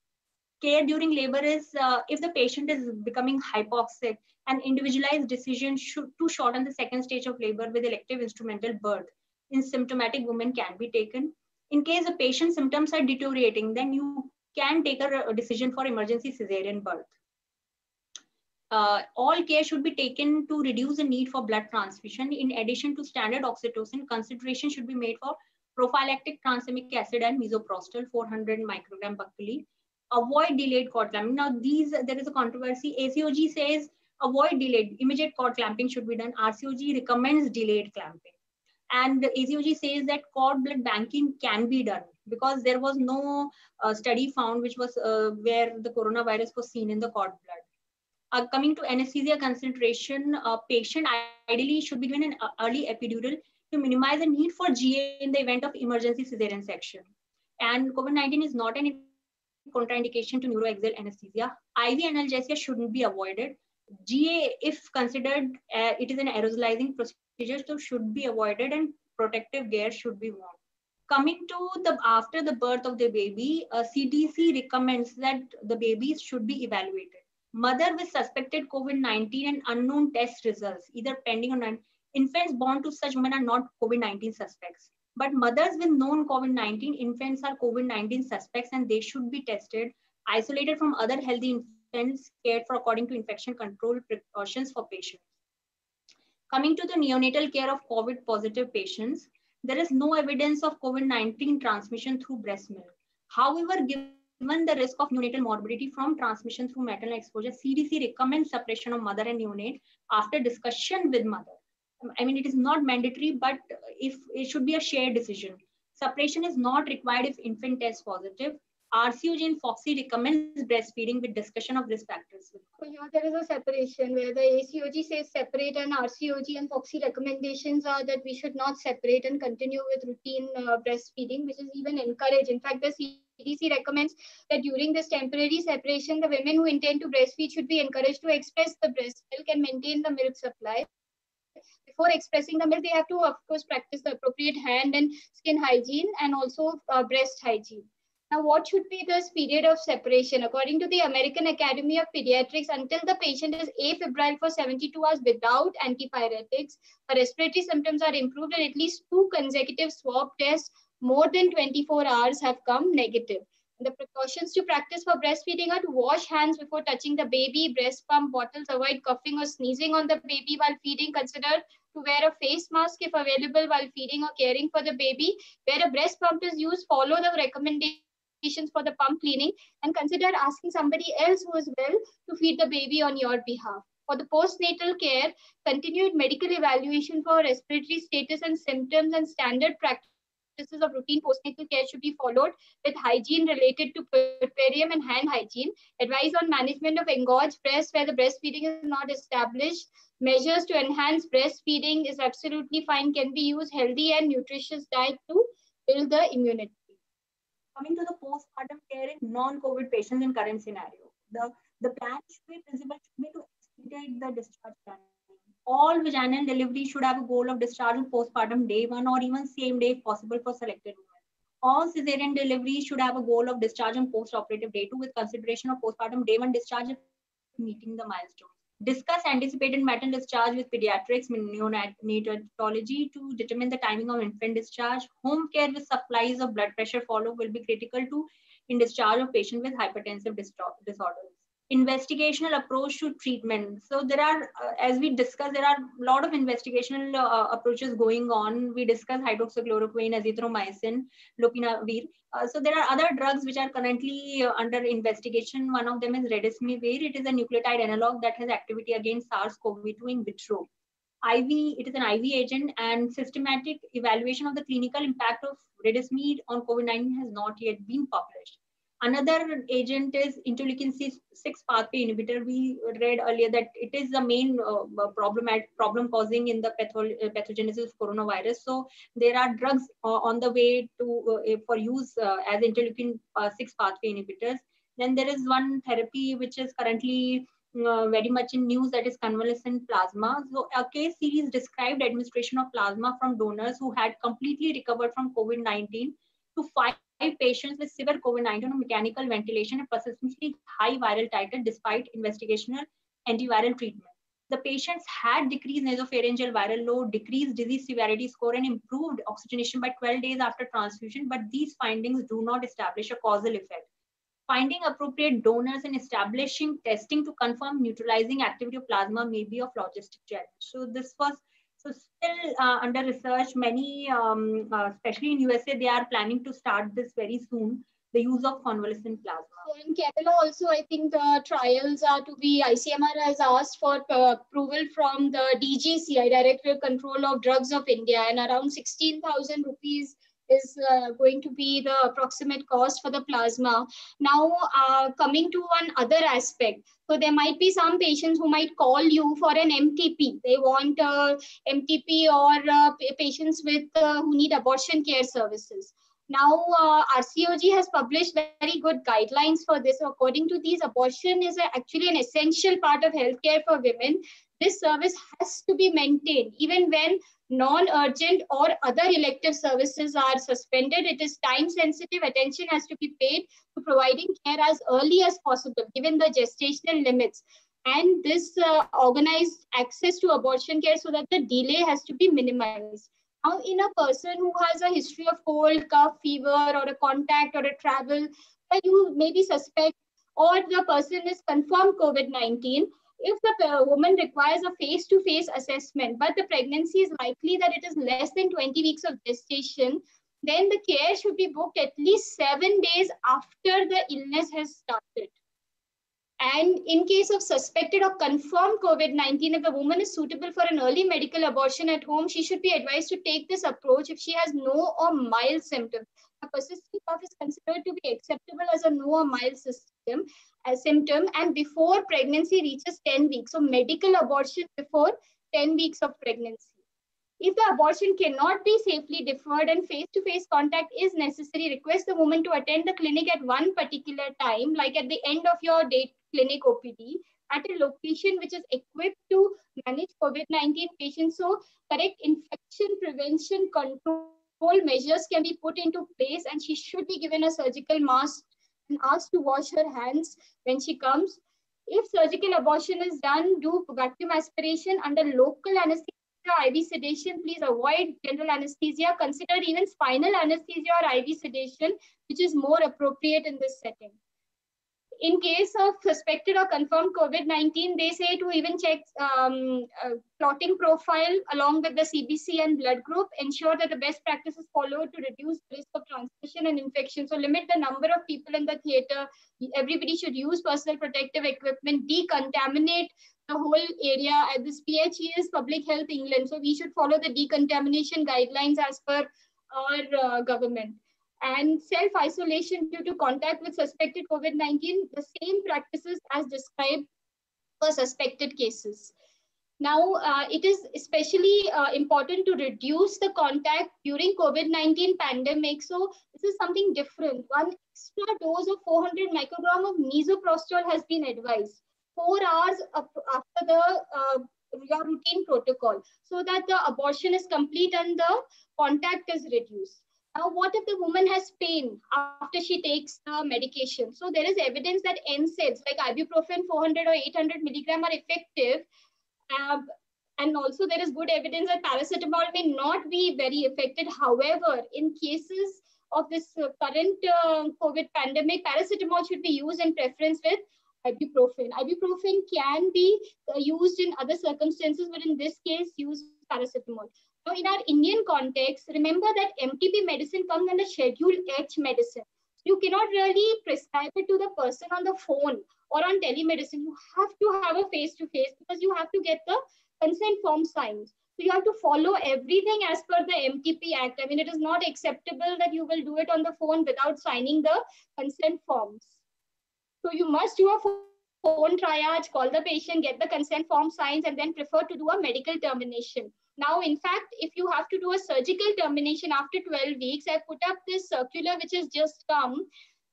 Care during labor is if the patient is becoming hypoxic, an individualized decision to shorten the second stage of labor with elective instrumental birth in symptomatic women can be taken. In case the patient's symptoms are deteriorating, then you can take a decision for emergency cesarean birth. All care should be taken to reduce the need for blood transfusion. In addition to standard oxytocin, consideration should be made for prophylactic tranexamic acid and misoprostol 400 microgram buccally. Avoid delayed cord clamping. Now there is a controversy. ACOG says avoid delayed. Immediate cord clamping should be done. RCOG recommends delayed clamping. And the ACOG says that cord blood banking can be done because there was no study found which was where the coronavirus was seen in the cord blood. Coming to anesthesia concentration, patient ideally should be given an early epidural to minimize the need for GA in the event of emergency cesarean section. And COVID-19 is not an contraindication to neuroaxial anesthesia. IV analgesia shouldn't be avoided. GA, if considered, it is an aerosolizing procedure, so should be avoided and protective gear should be worn. Coming to the after the birth of the baby, CDC recommends that the babies should be evaluated. Mother with suspected COVID-19 and unknown test results, either pending or not. Infants born to such women are not COVID-19 suspects. But mothers with known COVID-19 infants are COVID-19 suspects and they should be tested, isolated from other healthy infants, cared for according to infection control precautions for patients. Coming to the neonatal care of COVID positive patients, there is no evidence of COVID-19 transmission through breast milk. However, given the risk of neonatal morbidity from transmission through maternal exposure, CDC recommends separation of mother and neonate after discussion with mother. I mean, it is not mandatory, but if it should be a shared decision. Separation is not required if infant tests positive. RCOG and FOXI recommends breastfeeding with discussion of risk factors. So here there is a separation where the ACOG says separate and RCOG and FOXI recommendations are that we should not separate and continue with routine breastfeeding, which is even encouraged. In fact, the CDC recommends that during this temporary separation, the women who intend to breastfeed should be encouraged to express the breast milk and maintain the milk supply. Before expressing the milk, they have to, of course, practice the appropriate hand and skin hygiene and also breast hygiene. Now, what should be this period of separation? According to the American Academy of Pediatrics, until the patient is afebrile for 72 hours without antipyretics, her respiratory symptoms are improved and at least 2 consecutive swab tests more than 24 hours have come negative. The precautions to practice for breastfeeding are to wash hands before touching the baby, breast pump bottles, avoid coughing or sneezing on the baby while feeding, consider to wear a face mask if available while feeding or caring for the baby. Where a breast pump is used, follow the recommendations for the pump cleaning and consider asking somebody else who is well to feed the baby on your behalf. For the postnatal care, continued medical evaluation for respiratory status and symptoms and standard practices of routine postnatal care should be followed with hygiene related to puerperium and hand hygiene. Advice on management of engorged breast where the breastfeeding is not established. Measures to enhance breastfeeding is absolutely fine, can be used. Healthy and nutritious diet to build the immunity. Coming to the postpartum care in non-COVID patients in current scenario, the plan should be principle should be to expedite the discharge planning. All vaginal delivery should have a goal of discharge on postpartum day 1 or even same day if possible for selected women. All cesarean deliveries should have a goal of discharge on post-operative day 2 with consideration of postpartum day 1 discharge if meeting the milestone. Discuss anticipated maternal discharge with pediatrics, neonatology to determine the timing of infant discharge. Home care with supplies of blood pressure follow will be critical to in discharge of patient with hypertensive disorders. Investigational approach to treatment. So there are, as we discussed, there are a lot of investigational approaches going on. We discussed hydroxychloroquine, azithromycin, lopinavir. So there are other drugs which are currently under investigation. One of them is redesivir. It is a nucleotide analog that has activity against SARS-CoV-2 in vitro. It is an IV agent, and systematic evaluation of the clinical impact of redesivir on COVID-19 has not yet been published. Another agent is interleukin-6 pathway inhibitor. We read earlier that it is the main problem causing in the pathogenesis of coronavirus. So there are drugs on the way to for use as interleukin-6 pathway inhibitors. Then there is one therapy which is currently very much in news, that is convalescent plasma. So a case series described administration of plasma from donors who had completely recovered from COVID-19 to 5 patients with severe COVID-19 on mechanical ventilation and persistently high viral titer despite investigational antiviral treatment. The patients had decreased nasopharyngeal viral load, decreased disease severity score, and improved oxygenation by 12 days after transfusion, but these findings do not establish a causal effect. Finding appropriate donors and establishing testing to confirm neutralizing activity of plasma may be of logistic challenge. So this was still under research. Many, especially in USA, they are planning to start this very soon, the use of convalescent plasma. So in Kerala also, I think the trials are to be, ICMR has asked for approval from the DGCI, Directorate Control of Drugs of India, and around 16,000 rupees is going to be the approximate cost for the plasma. Now, coming to one other aspect. So there might be some patients who might call you for an MTP. They want MTP or patients with who need abortion care services. Now, RCOG has published very good guidelines for this. So according to these, abortion is actually an essential part of healthcare for women. This service has to be maintained even when non-urgent or other elective services are suspended. It is time-sensitive. Attention has to be paid to providing care as early as possible, given the gestational limits. And this organized access to abortion care so that the delay has to be minimized. Now, in a person who has a history of cold, cough, fever, or a contact or a travel that you maybe suspect, or the person is confirmed COVID-19, if the woman requires a face-to-face assessment, but the pregnancy is likely that it is less than 20 weeks of gestation, then the care should be booked at least 7 days after the illness has started. And in case of suspected or confirmed COVID-19, if the woman is suitable for an early medical abortion at home, she should be advised to take this approach if she has no or mild symptoms. A persistent cough is considered to be acceptable as a no or mild symptom and before pregnancy reaches 10 weeks. So medical abortion before 10 weeks of pregnancy. If the abortion cannot be safely deferred and face-to-face contact is necessary, request the woman to attend the clinic at one particular time, like at the end of your date clinic OPD, at a location which is equipped to manage COVID-19 patients. So correct infection prevention control measures can be put into place, and she should be given a surgical mask and asked to wash her hands when she comes. If surgical abortion is done, do vacuum aspiration under local anesthesia, IV sedation. Please avoid general anesthesia. Consider even spinal anesthesia or IV sedation, which is more appropriate in this setting. In case of suspected or confirmed COVID-19, they say to even check clotting profile along with the CBC and blood group. Ensure that the best practice is followed to reduce the risk of transmission and infection. So limit the number of people in the theater. Everybody should use personal protective equipment, decontaminate the whole area. At this PHE is Public Health England. So we should follow the decontamination guidelines as per our government. And self-isolation due to contact with suspected COVID-19, the same practices as described for suspected cases. Now, it is especially important to reduce the contact during COVID-19 pandemic. So this is something different. One extra dose of 400 microgram of misoprostol has been advised 4 hours after the your routine protocol, so that the abortion is complete and the contact is reduced. Now, what if the woman has pain after she takes the medication? So there is evidence that NSAIDs like ibuprofen 400 or 800 milligram are effective. And also there is good evidence that paracetamol may not be very effective. However, in cases of this current COVID pandemic, paracetamol should be used in preference with ibuprofen. Ibuprofen can be used in other circumstances, but in this case, use paracetamol. Now, in our Indian context, remember that MTP medicine comes under Schedule H medicine. You cannot really prescribe it to the person on the phone or on telemedicine. You have to have a face-to-face because you have to get the consent form signed. So you have to follow everything as per the MTP Act. I mean, it is not acceptable that you will do it on the phone without signing the consent forms. So you must do a phone triage, call the patient, get the consent form signed, and then prefer to do a medical termination. Now, in fact, if you have to do a surgical termination after 12 weeks, I put up this circular which has just come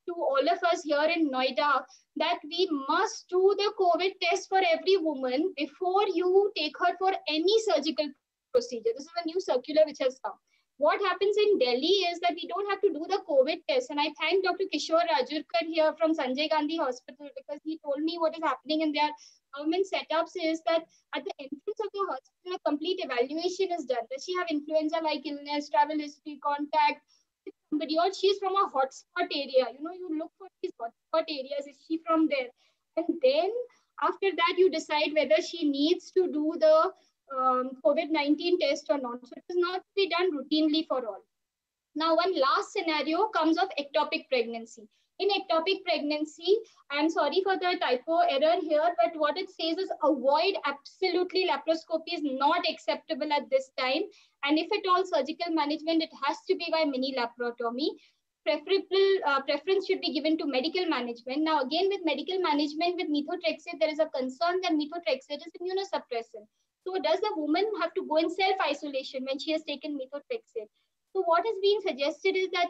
to all of us here in Noida that we must do the COVID test for every woman before you take her for any surgical procedure. This is a new circular which has come. What happens in Delhi is that we don't have to do the COVID test. And I thank Dr. Kishore Rajurkar here from Sanjay Gandhi Hospital because he told me what is happening in their government setups is that at the entrance of the hospital, a complete evaluation is done. Does she have influenza-like illness, travel history, contact with somebody, or she's from a hotspot area? You know, you look for these hotspot areas. Is she from there? And then after that, you decide whether she needs to do the COVID-19 test or not. So it is not to be done routinely for all. Now, one last scenario comes of ectopic pregnancy. In ectopic pregnancy, I'm sorry for the typo error here, but what it says is avoid absolutely laparoscopy is not acceptable at this time. And if at all surgical management, it has to be by mini laparotomy. Preference should be given to medical management. Now, again, with medical management with methotrexate, there is a concern that methotrexate is immunosuppressant. So does the woman have to go in self-isolation when she has taken methotrexate? So what is being suggested is that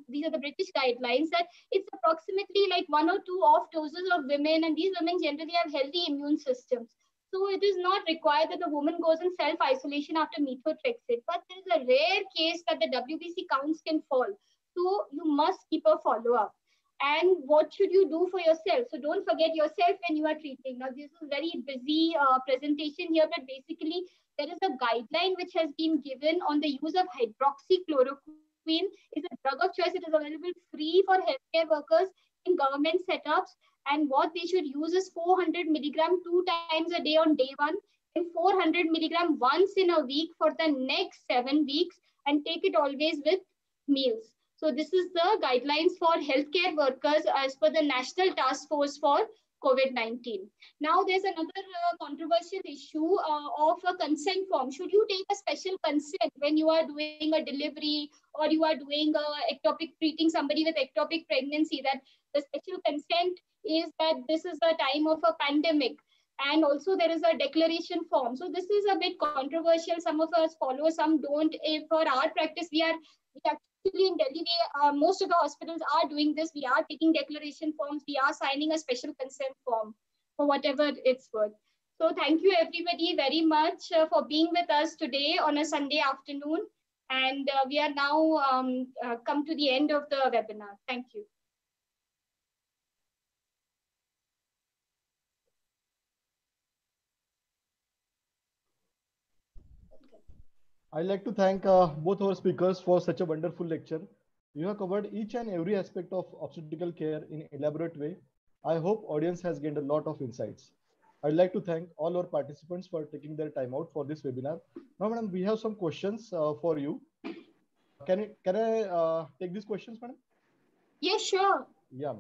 these are the British guidelines, that it's approximately like 1 or 2 off doses of women, and these women generally have healthy immune systems. So it is not required that the woman goes in self-isolation after methotrexate, but there is a rare case that the WBC counts can fall. So you must keep a follow-up. And what should you do for yourself? So don't forget yourself when you are treating. Now, this is very busy presentation here, but basically there is a guideline which has been given on the use of hydroxychloroquine. It's a drug of choice. It is available free for healthcare workers in government setups. And what they should use is 400 milligram 2 times a day on day 1, and 400 milligram once in a week for the next 7 weeks, and take it always with meals. So this is the guidelines for healthcare workers as per the National Task Force for COVID-19. Now there's another controversial issue of a consent form. Should you take a special consent when you are doing a delivery, or you are doing treating somebody with ectopic pregnancy, that the special consent is that this is the time of a pandemic? And also there is a declaration form. So this is a bit controversial. Some of us follow, some don't. For our practice, we actually in Delhi, most of the hospitals are doing this. We are taking declaration forms. We are signing a special consent form for whatever it's worth. So thank you everybody very much for being with us today on a Sunday afternoon. And we are now come to the end of the webinar. Thank you. I'd like to thank both our speakers for such a wonderful lecture. You have covered each and every aspect of obstetrical care in an elaborate way. I hope audience has gained a lot of insights. I'd like to thank all our participants for taking their time out for this webinar. Now, madam, we have some questions for you. Can I take these questions, madam? Yes, sure. Yeah.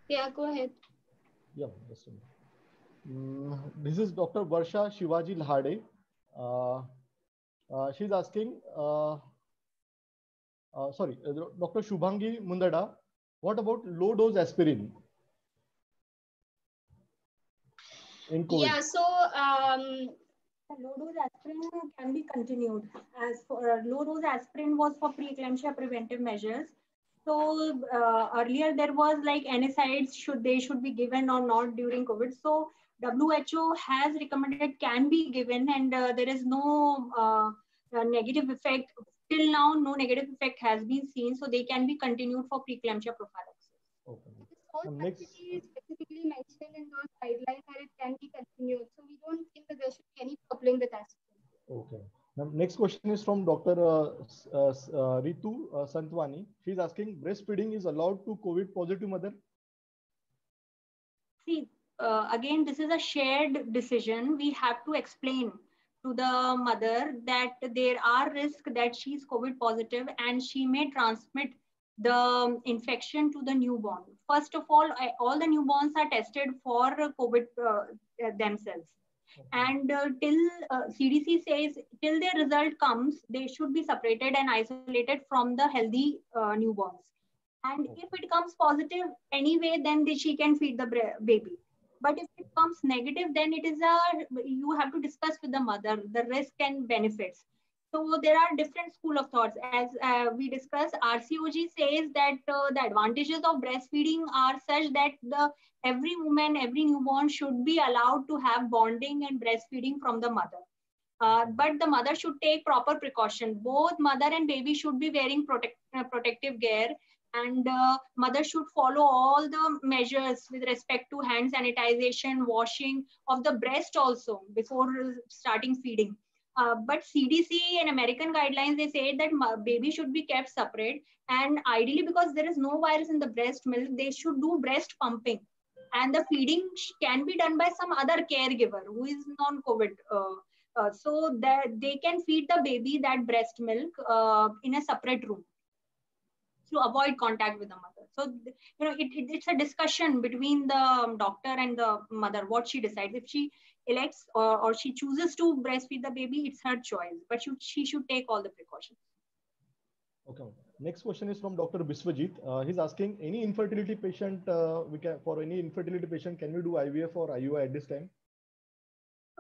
Yeah, go ahead. Yeah, just a minute. This is Dr. Varsha Shivaji Lahade. She's asking, Dr. Shubhangi Mundada, what about low dose aspirin in COVID? Yeah, so low dose aspirin can be continued. As for low dose aspirin was for preeclampsia preventive measures. So earlier there was like NSAIDs should be given or not during COVID. So WHO has recommended can be given, and there is no negative effect till now. No negative effect has been seen, so they can be continued for preeclampsia prophylaxis. Okay. Next is specifically mentioned in those guidelines that it can be continued. So we don't think that there should be any problem with aspirin. Okay. Now, next question is from Dr. Ritu Santwani. She's asking, breastfeeding is allowed to COVID positive mother? See, again, this is a shared decision. We have to explain to the mother that there are risks that she's COVID positive and she may transmit the infection to the newborn. First of all the newborns are tested for COVID themselves. And till CDC says, till their result comes, they should be separated and isolated from the healthy newborns. And if it comes positive anyway, then she can feed the baby. But if it comes negative, then it is you have to discuss with the mother the risk and benefits. So there are different school of thoughts. As we discussed, RCOG says that the advantages of breastfeeding are such that every woman, every newborn should be allowed to have bonding and breastfeeding from the mother. But the mother should take proper precaution. Both mother and baby should be wearing protective gear, and mother should follow all the measures with respect to hand sanitization, washing of the breast also before starting feeding. But CDC and American guidelines, they say that baby should be kept separate, and ideally, because there is no virus in the breast milk, they should do breast pumping, and the feeding can be done by some other caregiver who is non-COVID. So that they can feed the baby that breast milk in a separate room to avoid contact with the mother. So, it's a discussion between the doctor and the mother, what she decides. If she elects or she chooses to breastfeed the baby, it's her choice, but she should take all the precautions. Okay. Next question is from Dr. Biswajit. He's asking, any infertility patient, for any infertility patient, can we do IVF or IUI at this time?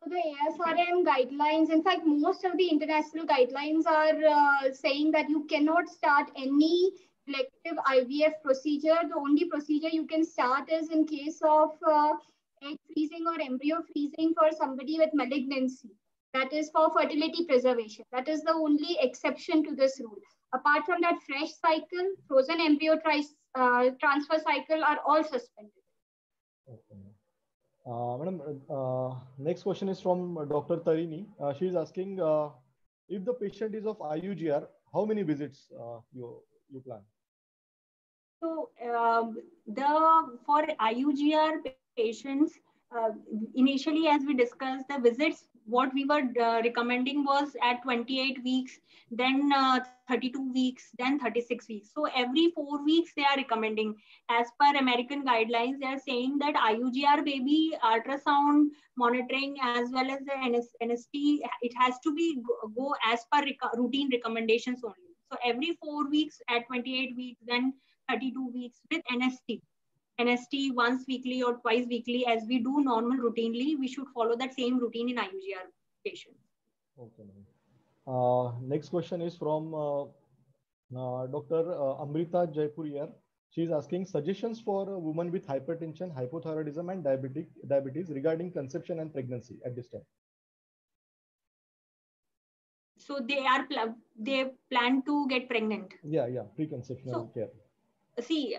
So the ASRM guidelines, in fact, most of the international guidelines are saying that you cannot start any elective IVF procedure. The only procedure you can start is in case of egg freezing or embryo freezing for somebody with malignancy. That is for fertility preservation. That is the only exception to this rule. Apart from that, fresh cycle, frozen embryo transfer cycle are all suspended. Okay. Madam, next question is from Dr. Tarini. She is asking, if the patient is of IUGR, how many visits you plan? So for IUGR patients, initially, as we discussed, the visits, what we were recommending was at 28 weeks, then 32 weeks, then 36 weeks. So every 4 weeks they are recommending. As per American guidelines, they are saying that IUGR baby ultrasound monitoring as well as the NST, it has to be go as per routine recommendations only. So every 4 weeks at 28 weeks, then 32 weeks with NST once weekly or twice weekly, as we do normal routinely, we should follow that same routine in IUGR patients. Okay. Next question is from Dr. Amrita Jaipuriar. She is asking suggestions for a woman with hypertension, hypothyroidism, and diabetes regarding conception and pregnancy at this time. So they plan to get pregnant. Yeah, preconceptional care. See,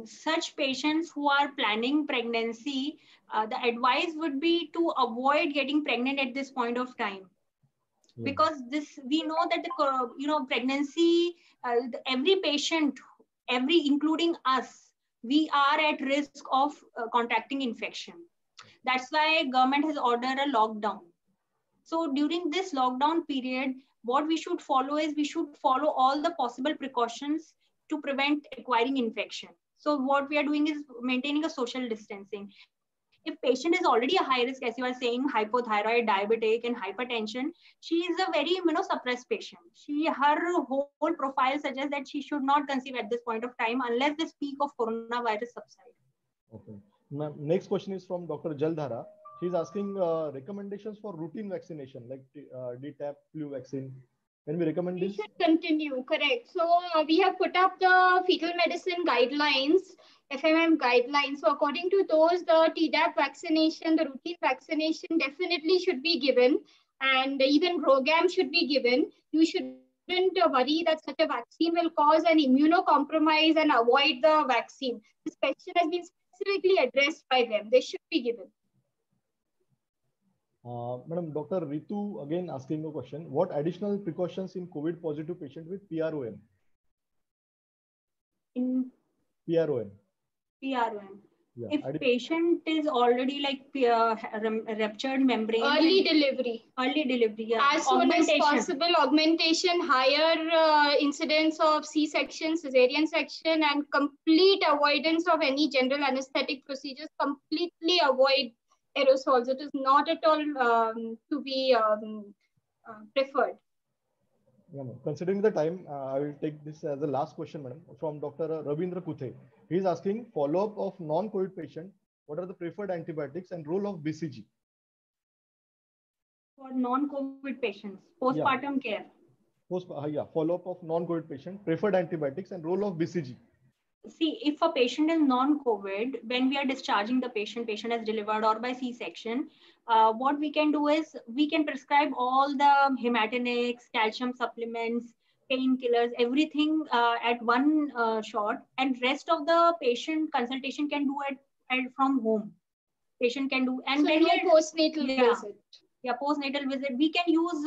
such patients who are planning pregnancy, the advice would be to avoid getting pregnant at this point of time. Yeah. Because we know that the pregnancy, every patient, including us, we are at risk of contracting infection. That's why government has ordered a lockdown. So during this lockdown period, what we should follow is we should follow all the possible precautions to prevent acquiring infection. So what we are doing is maintaining a social distancing. If patient is already a high risk, as you are saying, hypothyroid, diabetic, and hypertension, she is a very immunosuppressed patient. Her whole profile suggests that she should not conceive at this point of time unless this peak of coronavirus subsides. Okay. Now, next question is from Dr. Jaldhara. She's asking recommendations for routine vaccination like DTaP, flu vaccine. Can we recommend this? We should continue, correct. So we have put up the fetal medicine guidelines, FMM guidelines. So according to those, the Tdap vaccination, the routine vaccination definitely should be given, and even Rogam should be given. You shouldn't worry that such a vaccine will cause an immunocompromise and avoid the vaccine. This question has been specifically addressed by them. They should be given. Madam, Dr. Ritu again asking a question. What additional precautions in COVID positive patient with PROM? In PROM. PROM. Yeah. If patient is already like ruptured membrane. Early delivery. Yeah. As soon as possible, augmentation, higher incidence of C-section, cesarean section, and complete avoidance of any general anesthetic procedures. Completely avoid aerosols. It is not at all to be preferred. Yeah, considering the time, I will take this as the last question, madam, from Dr. Ravindra Kuthe. He is asking follow-up of non-COVID patient. What are the preferred antibiotics and role of BCG? For non-COVID patients, postpartum care. Follow-up of non-COVID patient, preferred antibiotics and role of BCG. See, if a patient is non-COVID, when we are discharging the patient has delivered or by C-section, what we can do is we can prescribe all the hematinics, calcium supplements, painkillers, everything at one shot, and rest of the patient consultation can do it from home. Patient can do, and so when no postnatal visit. Yeah, postnatal visit. We can use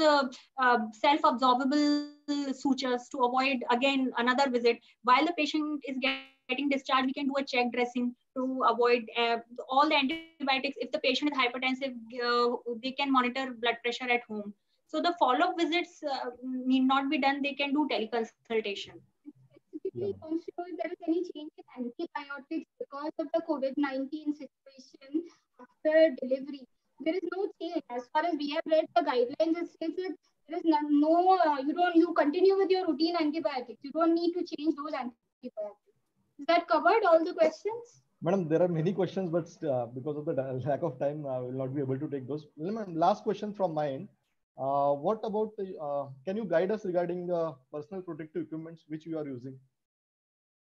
self-absorbable sutures to avoid again another visit while the patient is getting getting discharged, we can do a check dressing to avoid all the antibiotics. If the patient is hypertensive, they can monitor blood pressure at home. So the follow-up visits need not be done. They can do teleconsultation. Specifically, also, if there is any change in antibiotics because of the COVID-19 situation after delivery, there is no change. As far as we have read the guidelines, it says that there is you continue with your routine antibiotics. You don't need to change those antibiotics. Is that covered all the questions? Madam, there are many questions, but because of the lack of time, I will not be able to take those. Last question from my end. What about, can you guide us regarding the personal protective equipments which you are using?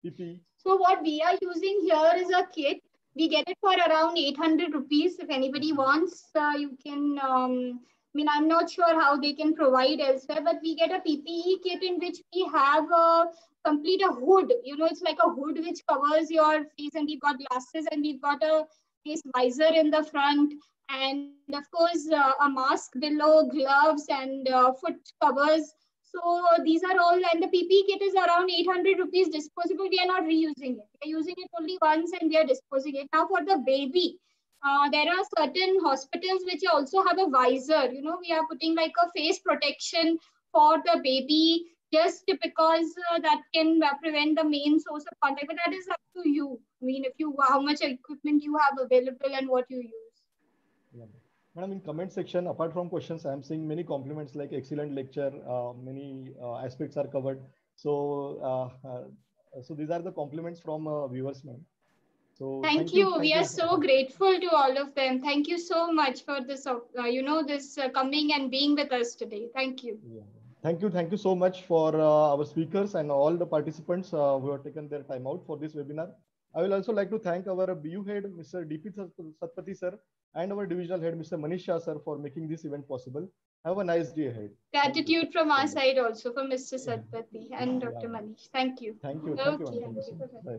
PPE. So what we are using here is a kit. We get it for around 800 rupees. If anybody wants, you can, I'm not sure how they can provide elsewhere, but we get a PPE kit in which we have a hood. It's like a hood which covers your face, and we've got glasses, and we've got a face visor in the front. And of course, a mask below, gloves, and foot covers. So these are all, and the PPE kit is around 800 rupees disposable. We are not reusing it. We are using it only once and we are disposing it. Now for the baby, there are certain hospitals which also have a visor. We are putting like a face protection for the baby just because that can prevent the main source of contact. But that is up to you. How much equipment you have available and what you use. Yeah. Madam, in comment section, apart from questions, I am seeing many compliments like excellent lecture, many aspects are covered. So, so these are the compliments from viewers, ma'am. So thank you. We are so grateful to all of them. Thank you so much for this, coming and being with us today. Thank you. Yeah. Thank you so much for our speakers and all the participants who have taken their time out for this webinar. I will also like to thank our BU head, Mr. DP Satpathy sir, and our divisional head, Mr. Manish Shah sir, for making this event possible. Have a nice day ahead. Gratitude from our side also for Mr. Satpathy and Dr. Manish. Thank you. Thank you. Okay. Thank you. Bye.